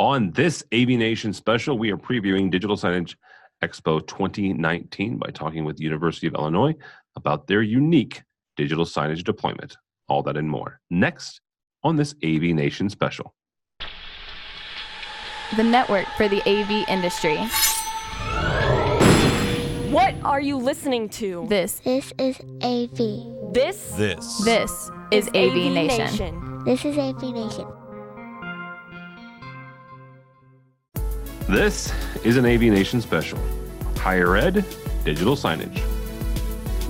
On this AVNation special, we are previewing Digital Signage Expo 2019 by talking with the University of Illinois about their unique digital signage deployment. All that and more. Next on this AVNation special. The network for the AV industry. What are you listening to? This is AV. This is AVNation. This is AVNation. This is an AVNation special. Higher Ed, Digital Signage.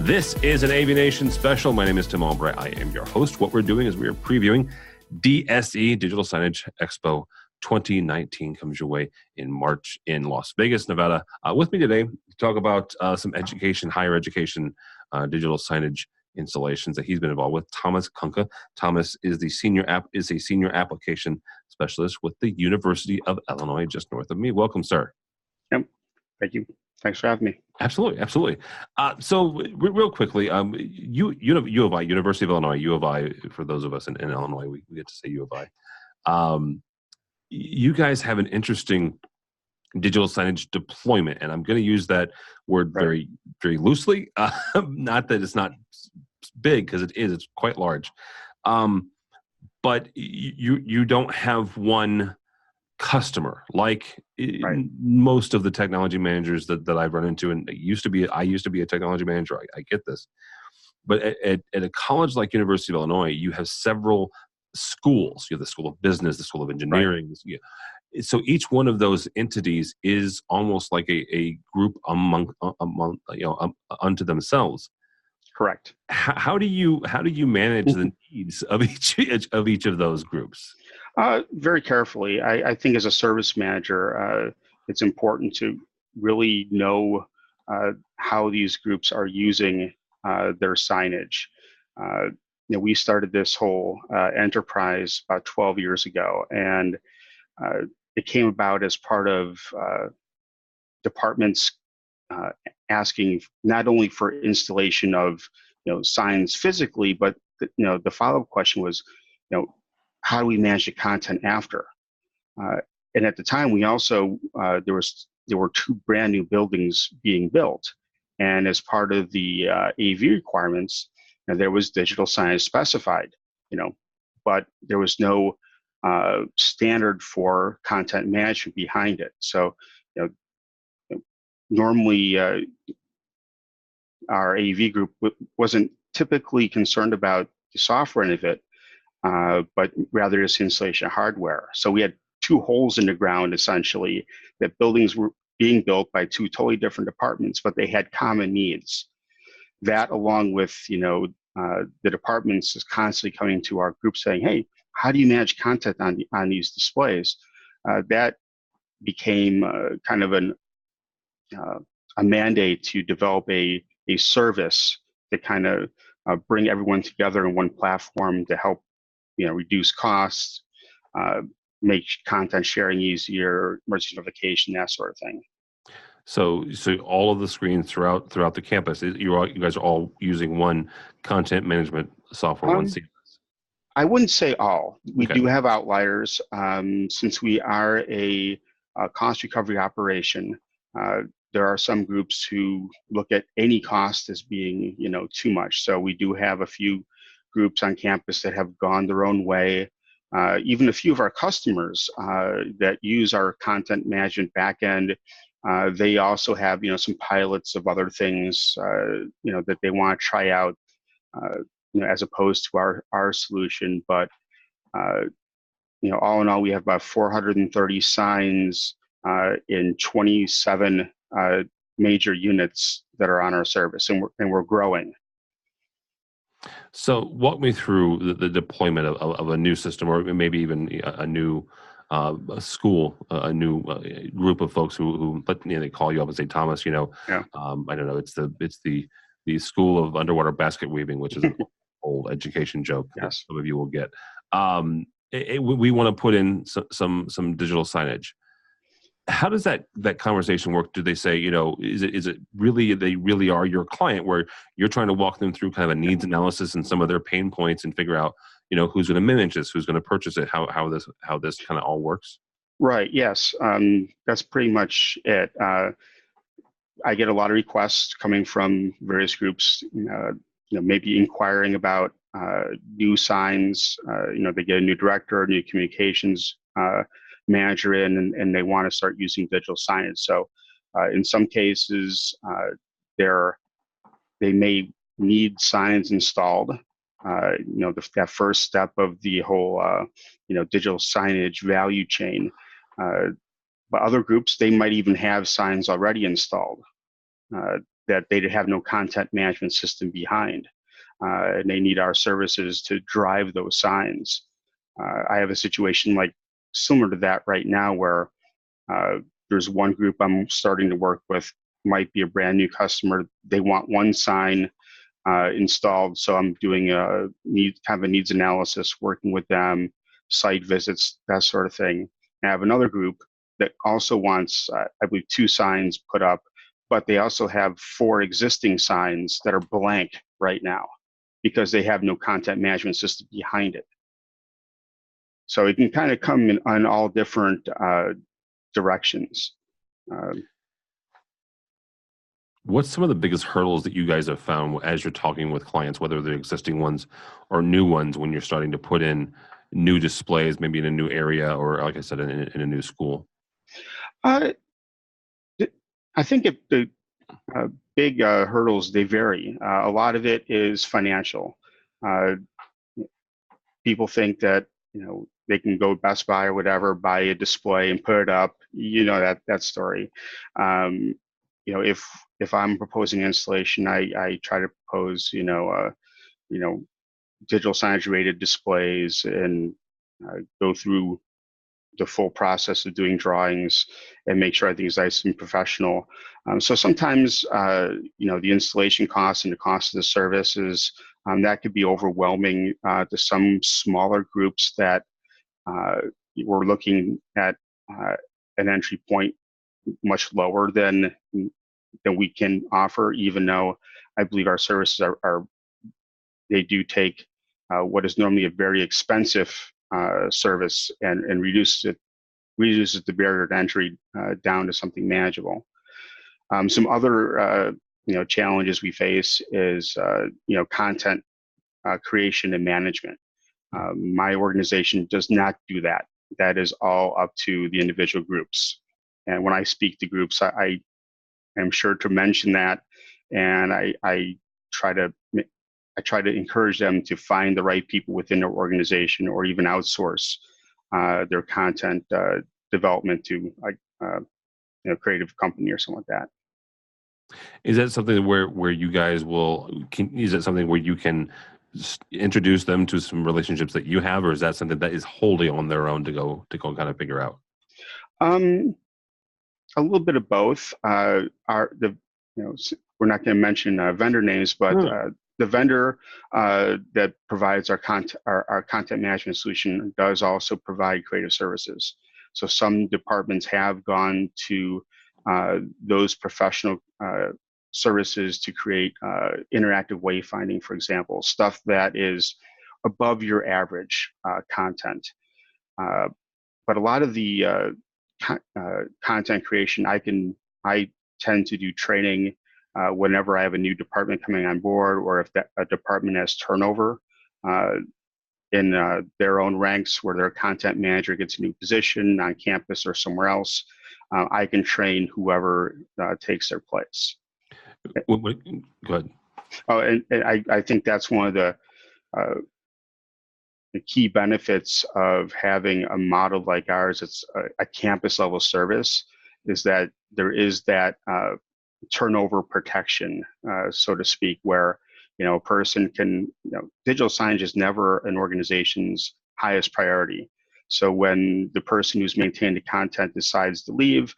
This is an AVNation special. My name is Tim Albright. I am your host. What we're doing is we are previewing DSE, Digital Signage Expo 2019. Comes your way in March in Las Vegas, Nevada. With me today to talk about some higher education, digital signage installations that he's been involved with. Thomas Kunke. Thomas is a senior application specialist with the University of Illinois, just north of me. Welcome, sir. Yep. Thank you. Thanks for having me. Absolutely. So real quickly, U of I, University of Illinois, U of I, for those of us in Illinois, we get to say U of I. You guys have an interesting digital signage deployment, and I'm going to use that word very, very loosely. Not that it's not big, because it is. It's quite large. But you don't have one customer like most of the technology managers that I've run into. And I used to be a technology manager. I get this. But at a college like University of Illinois, you have several schools. You have the School of Business, the School of Engineering. Right. So each one of those entities is almost like a group among unto themselves. Correct. How do you manage the needs of each of those groups? Very carefully. I think as a service manager, it's important to really know how these groups are using their signage. We started this whole enterprise about 12 years ago, and it came about as part of departments asking not only for installation of signs physically, but the follow-up question was, how do we manage the content after? And at the time, we also there were two brand new buildings being built, and as part of the AV requirements, there was digital signage specified, but there was no standard for content management behind it. So, normally our AV group wasn't typically concerned about the software end of it, but rather just installation of hardware. So we had two holes in the ground, essentially, that buildings were being built by two totally different departments, but they had common needs. That, along with the departments, is constantly coming to our group saying, "Hey, how do you manage content on these displays?" That became kind of a mandate to develop a service to kind of bring everyone together in one platform to help reduce costs, make content sharing easier, emergency notification, that sort of thing. So all of the screens throughout the campus, you guys are all using one content management software, one CMS? I wouldn't say all. We do have outliers. Since we are a cost recovery operation, there are some groups who look at any cost as being too much. So we do have a few groups on campus that have gone their own way. Even a few of our customers that use our content management backend, they also have some pilots of other things that they want to try out, as opposed to our solution. But all in all, we have about 430 signs in 27 major units that are on our service, and we're growing. So walk me through the deployment of a new system, or maybe even a new school, a new group of folks who they call you up and say, "Thomas, I don't know, it's the School of Underwater Basket Weaving," which is an old education joke that some of you will get. We want to put in some digital signage. How does that conversation work? Do they say, is it really, they really are your client, where you're trying to walk them through kind of a needs analysis and some of their pain points and figure out, who's going to manage this, who's going to purchase it, how this kind of all works? Right. Yes. That's pretty much it. I get a lot of requests coming from various groups, maybe inquiring about new signs. They get a new director, new communications manager in, and they want to start using digital signage. So in some cases, they may need signs installed. That first step of the whole, digital signage value chain. But other groups, they might even have signs already installed that they have no content management system behind. And they need our services to drive those signs. I have a situation like similar to that right now where there's one group I'm starting to work with, might be a brand new customer. They want one sign installed, so I'm doing a needs analysis, working with them, site visits, that sort of thing. I have another group that also wants, I believe, 2 signs put up, but they also have 4 existing signs that are blank right now because they have no content management system behind it. So it can kind of come in on all different directions. What's some of the biggest hurdles that you guys have found as you're talking with clients, whether they're existing ones or new ones, when you're starting to put in new displays, maybe in a new area or, like I said, in a new school? I think the big hurdles, they vary. A lot of it is financial. People think that they can go Best Buy or whatever, buy a display and put it up. That story. If I'm proposing installation, I try to propose digital signage rated displays and go through the full process of doing drawings and make sure everything's nice and professional. So sometimes, the installation costs and the cost of the services, that could be overwhelming to some smaller groups that we're looking at an entry point much lower than we can offer, even though I believe our services they do take what is normally a very expensive service and reduces the barrier to entry down to something manageable. Some other challenges we face is content creation and management. My organization does not do that. That is all up to the individual groups. And when I speak to groups, I am sure to mention that, and I try to encourage them to find the right people within their organization, or even outsource their content development to a creative company or something like that. Is that something where you guys is that something where you can introduce them to some relationships that you have, or is that something that is wholly on their own to go kind of figure out? A little bit of both. We're not going to mention vendor names, but the vendor that provides our content management solution does also provide creative services. So some departments have gone to those professional services to create interactive wayfinding, for example, stuff that is above your average content. But a lot of the content creation, I tend to do training whenever I have a new department coming on board, or if a department has turnover in their own ranks, where their content manager gets a new position on campus or somewhere else. I can train whoever takes their place. Go ahead. Oh, and I think that's one of the key benefits of having a model like ours. It's a campus level service, is that there is that turnover protection, so to speak, where a person can, digital signage is never an organization's highest priority. So when the person who's maintained the content decides to leave,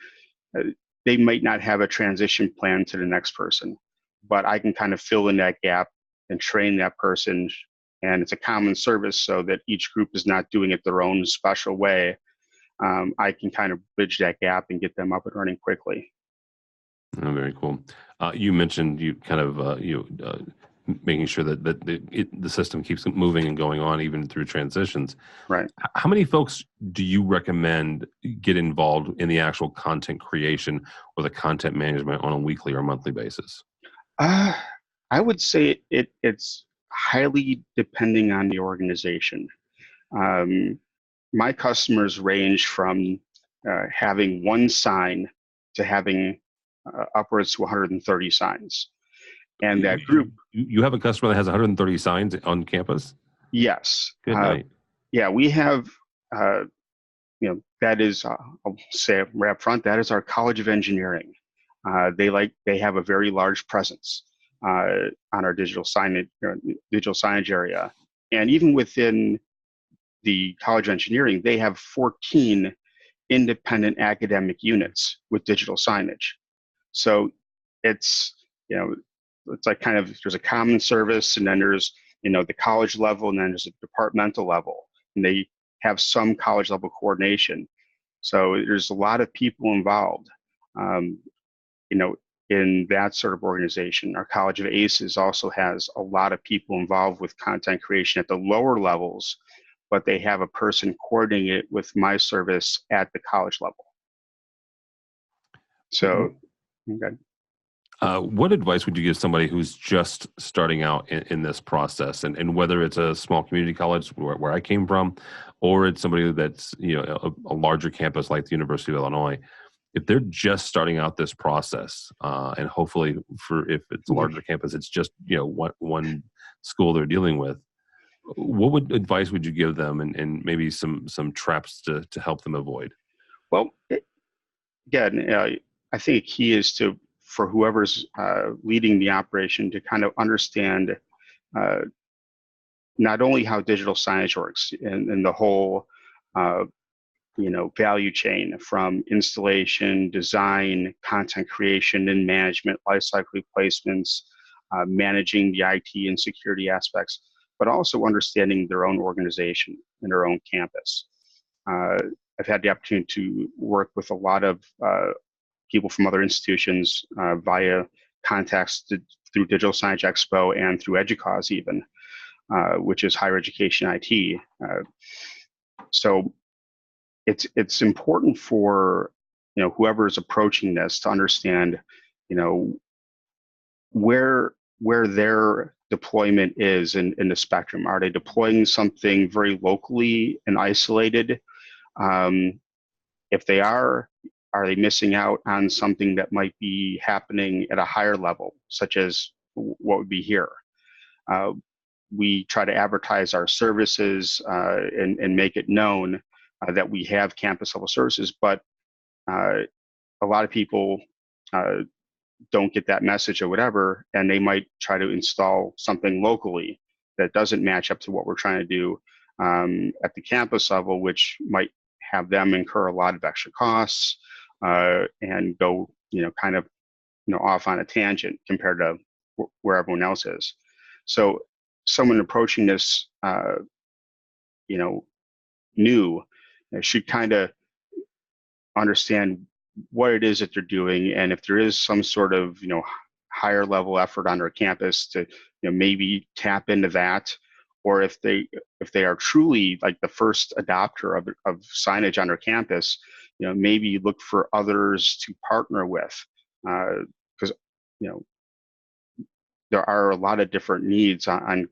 they might not have a transition plan to the next person, but I can kind of fill in that gap and train that person. And it's a common service, so that each group is not doing it their own special way. I can kind of bridge that gap and get them up and running quickly. Oh, very cool. You mentioned you kind of making sure that the system keeps moving and going on even through transitions. Right. How many folks do you recommend get involved in the actual content creation or the content management on a weekly or monthly basis? I would say it's highly depending on the organization. Um, my customers range from having one sign to having upwards to 130 signs. And that group, You have a customer that has 130 signs on campus? yes. Good night. Yeah, we have, that is, I'll say right up front, that is our College of Engineering. They have a very large presence on our digital signage area. And even within the College of Engineering, they have 14 independent academic units with digital signage. So it's, it's like kind of, there's a common service, and then there's, the college level, and then there's a departmental level, and they have some college level coordination. So there's a lot of people involved, in that sort of organization. Our College of ACES also has a lot of people involved with content creation at the lower levels, but they have a person coordinating it with my service at the college level. So, okay. What advice would you give somebody who's just starting out in this process, and whether it's a small community college where I came from, or it's somebody that's a larger campus like the University of Illinois, if they're just starting out this process, and hopefully if it's a larger campus, it's just one school they're dealing with, what advice would you give them, and maybe some traps to help them avoid? Well, again, I think a key is for whoever's leading the operation to kind of understand not only how digital signage works and the whole value chain, from installation, design, content creation and management, lifecycle replacements, managing the IT and security aspects, but also understanding their own organization and their own campus. I've had the opportunity to work with a lot of people from other institutions via contacts through Digital Signage Expo and through EDUCAUSE even, which is higher education IT. So it's important for whoever is approaching this to understand where their deployment is in the spectrum. Are they deploying something very locally and isolated? If they are they missing out on something that might be happening at a higher level, such as what would be here? We try to advertise our services and make it known that we have campus level services, but a lot of people don't get that message or whatever, and they might try to install something locally that doesn't match up to what we're trying to do at the campus level, which might have them incur a lot of extra costs and go, kind of, off on a tangent compared to where everyone else is. So someone approaching this, new, should kind of understand what it is that they're doing, and if there is some sort of, higher level effort on their campus to, maybe tap into that, or if they are truly like the first adopter of signage on their campus, maybe look for others to partner with, because there are a lot of different needs on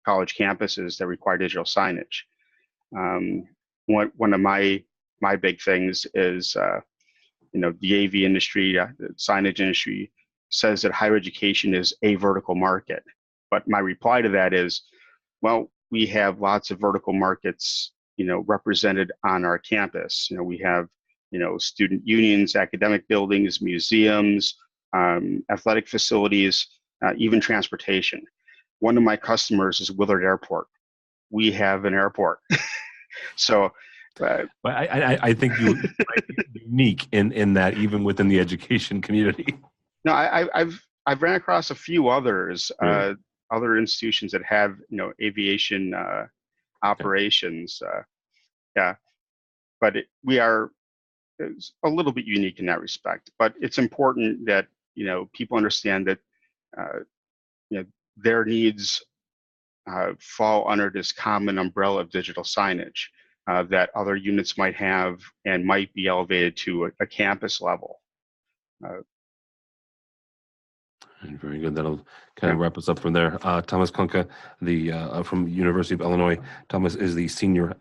college campuses that require digital signage. One of my big things is the AV industry, the signage industry says that higher education is a vertical market, but my reply to that is, well, we have lots of vertical markets represented on our campus. We have student unions, academic buildings, museums, athletic facilities, even transportation. One of my customers is Willard Airport. We have an airport. So I think you might be unique in that, even within the education community. No, I've ran across a few others, other institutions that have aviation operations. Yeah, but we are a little bit unique in that respect. But it's important that people understand that their needs fall under this common umbrella of digital signage that other units might have and might be elevated to a campus level. Very good. That'll kind of Yeah. wrap us up from there. Thomas Kunka, from University of Illinois. Thomas is a senior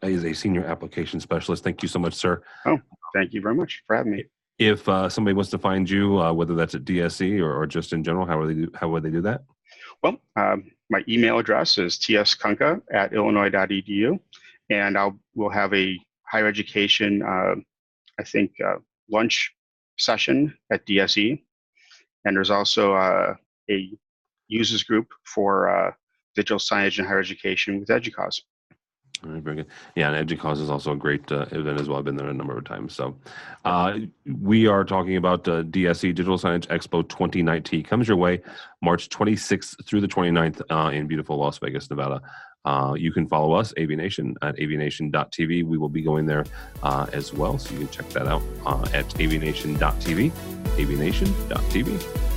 application specialist. Thank you so much, sir. Oh, thank you very much for having me. If somebody wants to find you, whether that's at DSE or just in general, how would they do that? Well, my email address is tskunka@illinois.edu, and we'll have a higher education, lunch session at DSE. And there's also a users group for digital signage and higher education with EDUCAUSE. All right, very good. Yeah, and EDUCAUSE is also a great event as well. I've been there a number of times. So we are talking about DSE, Digital Signage Expo 2019. Comes your way March 26th through the 29th in beautiful Las Vegas, Nevada. You can follow us, AVNation, at avnation.tv. We will be going there as well, so you can check that out at avnation.tv, avnation.tv.